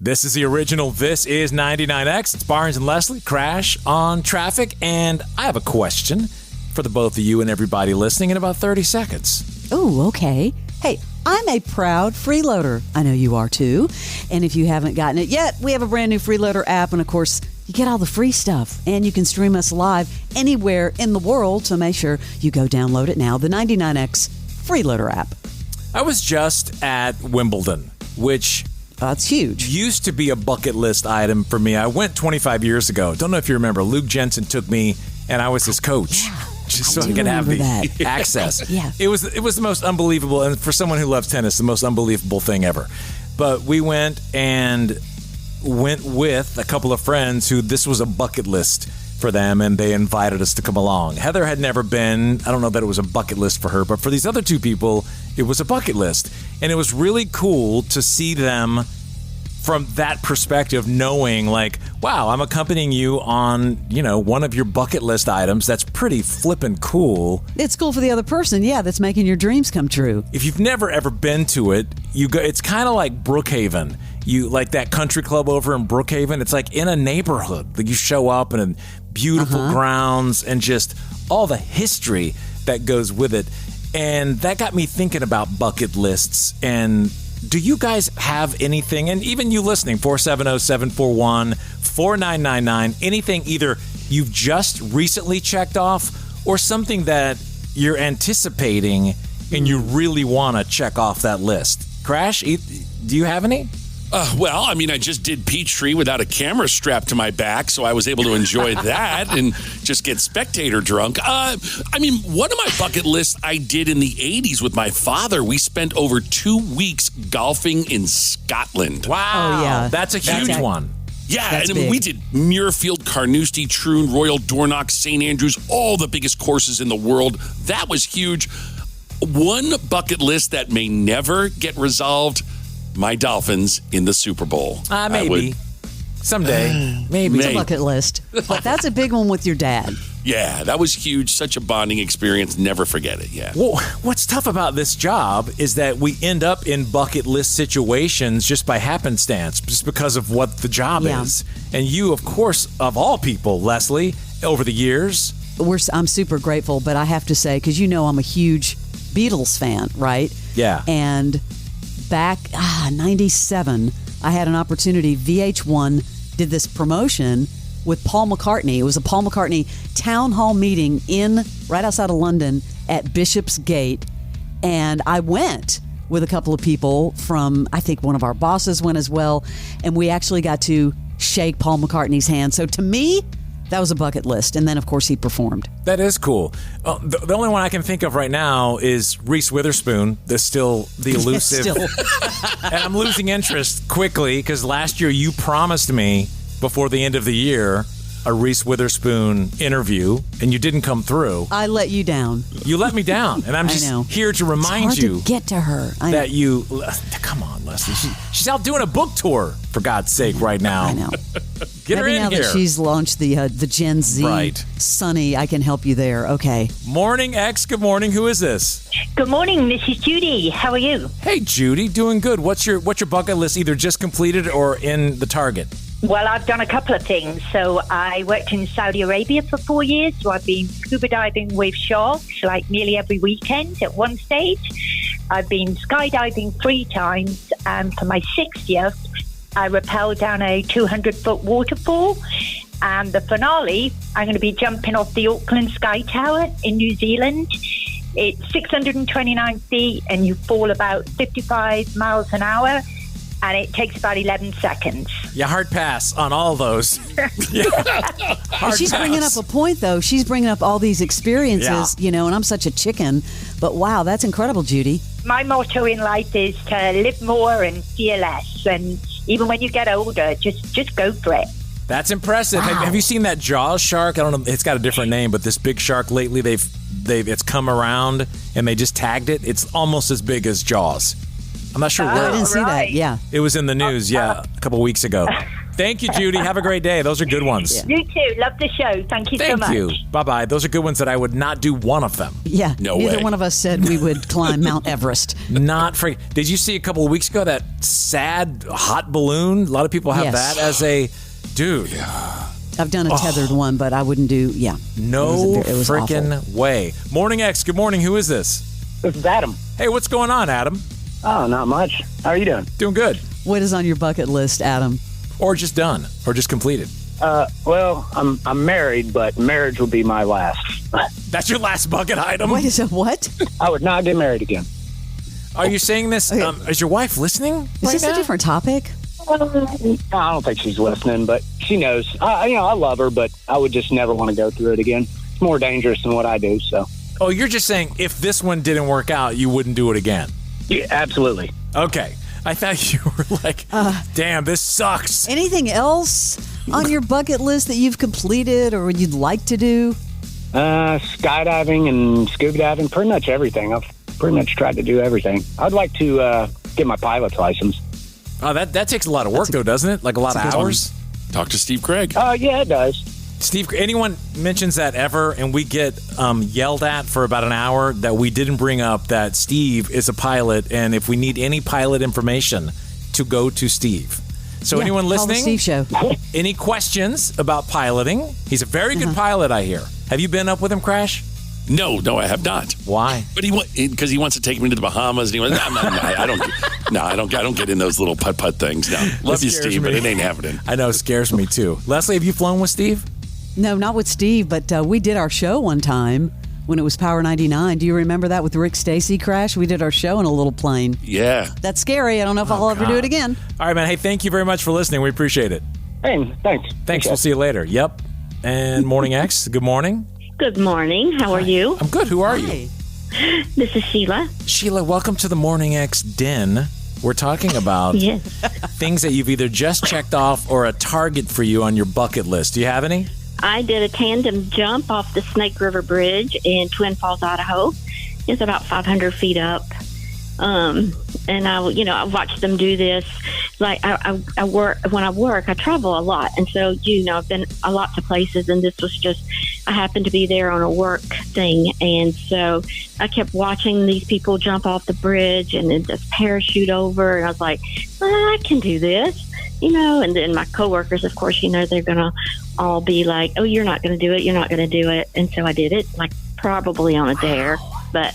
This is the original. This is 99X. It's Barnes and Leslie. Crash on traffic. And I have a question for the both of you and everybody listening in about 30 seconds. Oh, okay. Hey, I'm a proud freeloader. I know you are too. And if you haven't gotten it yet, we have a brand new freeloader app. And of course, you get all the free stuff. And you can stream us live anywhere in the world. So make sure you go download it now. The 99X freeloader app. I was just at Wimbledon, which... That's huge. Used to be a bucket list item for me. I went 25 years ago. Don't know if you remember. Luke Jensen took me, and I was his coach. Yeah, just so I could have the access. Yeah. It was the most unbelievable, and for someone who loves tennis, the most unbelievable thing ever. But we went with a couple of friends who this was a bucket list for them, and they invited us to come along. Heather had never been. I don't know that it was a bucket list for her, but for these other two people, it was a bucket list. And it was really cool to see them from that perspective, knowing like, wow, I'm accompanying you on, one of your bucket list items. That's pretty flippin' cool. It's cool for the other person, yeah, that's making your dreams come true. If you've never ever been to it, it's kind of like Brookhaven. You like that country club over in Brookhaven. It's like in a neighborhood. Like you show up and beautiful grounds and just all the history that goes with it. And that got me thinking about bucket lists. And do you guys have anything, and even you listening, 470-741-4999, anything either you've just recently checked off or something that you're anticipating and you really want to check off that list? Crash, do you have any? I just did Peachtree without a camera strapped to my back, so I was able to enjoy that and just get spectator drunk. One of my bucket lists I did in the 80s with my father. We spent over 2 weeks golfing in Scotland. Wow. Oh, yeah. That's a huge one. Yeah, That's and we big. did Muirfield, Carnoustie, Troon, Royal Dornoch, St. Andrews, all the biggest courses in the world. That was huge. One bucket list that may never get resolved, my Dolphins in the Super Bowl. Maybe. Someday. Maybe. It's a bucket list. But that's a big one with your dad. Yeah, that was huge. Such a bonding experience. Never forget it. Yeah. Well, what's tough about this job is that we end up in bucket list situations just by happenstance, just because of what the job is. And you, of course, of all people, Leslie, over the years. I'm super grateful, but I have to say, because I'm a huge Beatles fan, right? Yeah. And back 97, I had an opportunity. VH1 did this promotion with Paul McCartney. It was a Paul McCartney town hall meeting right outside of London at Bishopsgate, and I went with a couple of people from, I think one of our bosses went as well, and we actually got to shake Paul McCartney's hand. So to me, that was a bucket list. And then, of course, he performed. That is cool. The only one I can think of right now is Reese Witherspoon. There's still the elusive. And I'm losing interest quickly because last year you promised me before the end of the year a Reese Witherspoon interview, and you didn't come through. I let you down. You let me down, and I'm just here to remind you. To get to her. That you... Come on, Leslie. She's out doing a book tour, for God's sake, right now. I know. Get her in now here. That she's launched the Gen Z. Right. Sunny, I can help you there. Okay. Morning, X. Good morning. Who is this? Good morning. This is Judy. How are you? Hey, Judy. Doing good. What's your bucket list, either just completed or in the target? Well, I've done a couple of things. So I worked in Saudi Arabia for 4 years. So I've been scuba diving with sharks like nearly every weekend at one stage. I've been skydiving 3 times. And for my 60th, I rappelled down a 200-foot waterfall. And the finale, I'm going to be jumping off the Auckland Sky Tower in New Zealand. It's 629 feet and you fall about 55 miles an hour. And it takes about 11 seconds. Yeah, hard pass on all those. She's bringing up a point, though. She's bringing up all these experiences, and I'm such a chicken. But wow, that's incredible, Judy. My motto in life is to live more and fear less. And even when you get older, just go for it. That's impressive. Wow. Have you seen that Jaws shark? I don't know. It's got a different name, but this big shark lately, it's come around and they just tagged it. It's almost as big as Jaws. I'm not sure I where. didn't see that. right. Yeah. It was in the news, a couple weeks ago. Thank you, Judy. Have a great day. Those are good ones. Yeah. You too. Love the show. Thank you so Thank much. you. Bye-bye. Those are good ones that I would not do one of them. Yeah. No Neither way. one of us said we would climb Mount Everest. Not free. Did you see a couple of weeks ago that sad hot balloon? A lot of people have Yes. that as a dude. I've done a tethered one, but I wouldn't do, No It was awful. freaking way. Morning X, good morning. Who is this? This is Adam. Hey, what's going on, Adam? Oh, not much. How are you doing? Doing good. What is on your bucket list, Adam? Or just done. Or just completed. Well, I'm married, but marriage would be my last. That's your last bucket item? Wait, is it what? I would not get married again. Are you saying this? Okay. Is your wife listening? Is this a different topic? I don't think she's listening, but she knows. I love her, but I would just never want to go through it again. It's more dangerous than what I do, so. Oh, you're just saying if this one didn't work out, you wouldn't do it again. Yeah, absolutely. Okay. I thought you were like, damn, this sucks. Anything else on your bucket list that you've completed or you'd like to do? Skydiving and scuba diving, pretty much everything. I've pretty much tried to do everything. I'd like to get my pilot's license. Oh, that takes a lot of work, though, doesn't it? Like a lot of that's a good hours? Talk to Steve Craig. Yeah, it does. Steve, anyone mentions that ever and we get yelled at for about an hour that we didn't bring up that Steve is a pilot, and if we need any pilot information, to go to Steve. So Yeah, anyone call the listening? Steve Show. Any questions about piloting? He's a very good pilot, I hear. Have you been up with him, Crash? No, I have not. Why? But because he wants to take me to the Bahamas, and he wants. I don't get in those little putt things. No, love you, scares Steve, me. but it ain't happening. I know, it scares me too. Leslie, have you flown with Steve? No, not with Steve, but we did our show one time when it was Power 99. Do you remember that with Rick Stacy, Crash? We did our show in a little plane. Yeah. That's scary. I don't know if I'll ever do it again. All right, man. Hey, thank you very much for listening. We appreciate it. Hey, thanks. Thanks. We'll see you later. Yep. And Morning X, good morning. Good morning. How are you? I'm good. Who are you? Hey. This is Sheila. Sheila, welcome to the Morning X Den. We're talking about Yes. things that you've either just checked off or a target for you on your bucket list. Do you have any? I did a tandem jump off the Snake River Bridge in Twin Falls, Idaho. It's about 500 feet up. And I watched them do this. Like I work, when I work, I travel a lot. And so, I've been a lot of places, and this was just, I happened to be there on a work thing. And so I kept watching these people jump off the bridge and then just parachute over. And I was like, I can do this, and then my coworkers, of course, they're going to all be like, oh, you're not going to do it. You're not going to do it. And so I did it, like probably on a dare, but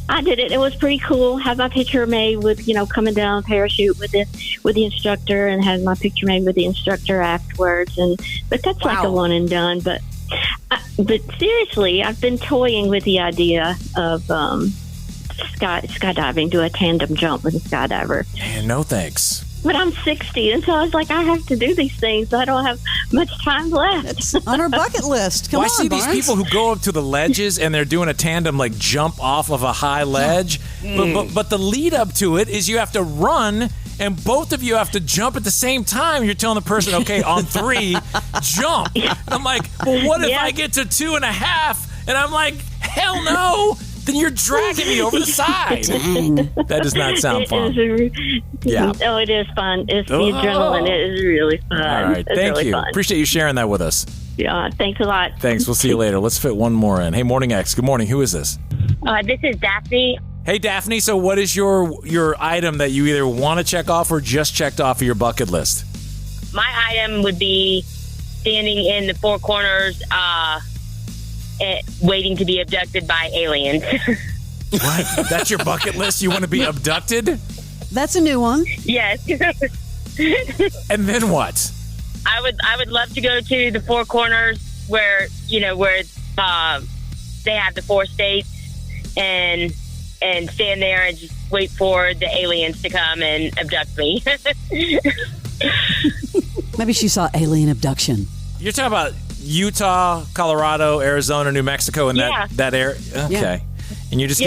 I did it. It was pretty cool. Had my picture made with, coming down parachute with the instructor, and had my picture made with the instructor afterwards. But that's like a one and done. But seriously, I've been toying with the idea of skydiving, do a tandem jump with a skydiver. Man, no thanks. But I'm 60, and so I was like, I have to do these things. I don't have much time left. It's on our bucket list. Come Well, on, I see these Barnes. people who go up to the ledges and they're doing a tandem like jump off of a high ledge. But the lead up to it is you have to run, and both of you have to jump at the same time. You're telling the person, okay, on 3, jump. And I'm like, well, what if Yeah. I get to 2.5? And I'm like, hell no. Then you're dragging me over the side. That does not sound fun. Yeah. Oh, it is fun. It's the adrenaline. It is really fun. All right. It's Thank really you. fun. Appreciate you sharing that with us. Yeah. Thanks a lot. Thanks. We'll see you later. Let's fit one more in. Hey, Morning X. Good morning. Who is this? This is Daphne. Hey, Daphne. So what is your item that you either want to check off or just checked off of your bucket list? My item would be standing in the Four Corners waiting to be abducted by aliens. What? That's your bucket list? You want to be abducted? That's a new one. Yes. And then what? I would love to go to the Four Corners where they have the 4 states and stand there and just wait for the aliens to come and abduct me. Maybe she saw alien abduction. You're talking about Utah, Colorado, Arizona, New Mexico, and that area. Okay. Yeah. And you're just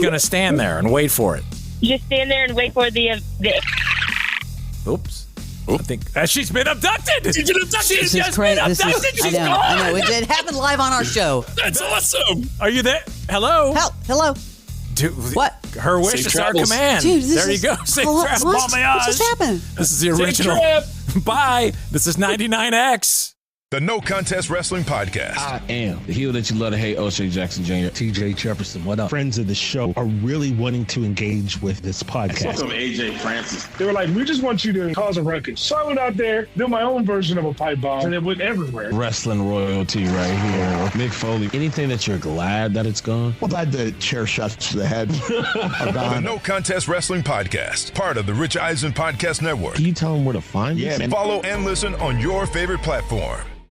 gonna stand there and wait for it. Just stand there and wait for the Oops. I think she's been abducted. She's been abducted. She's This just is crazy. been abducted. She's I know. It happened live on our show. That's awesome. Are you there? Hello. Hello. Dude, What? Her wish Safe is travels. our command. Dude, this there is- you go. Safe What? travel. What? Bon voyage. What just happened? This is the original. Bye. This is 99X. The No Contest Wrestling Podcast. I am the heel that you love to hate, O'Shea Jackson Jr. TJ Jefferson, what up? Friends of the show are really wanting to engage with this podcast. From AJ Francis. They were like, we just want you to cause a ruckus. So I went out there, did my own version of a pipe bomb, and it went everywhere. Wrestling royalty right here. Mick Foley. Anything that you're glad that it's gone? Well, glad the chair shots to the head are gone. The No Contest Wrestling Podcast, part of the Rich Eisen Podcast Network. Can you tell them where to find us? Follow and listen on your favorite platform.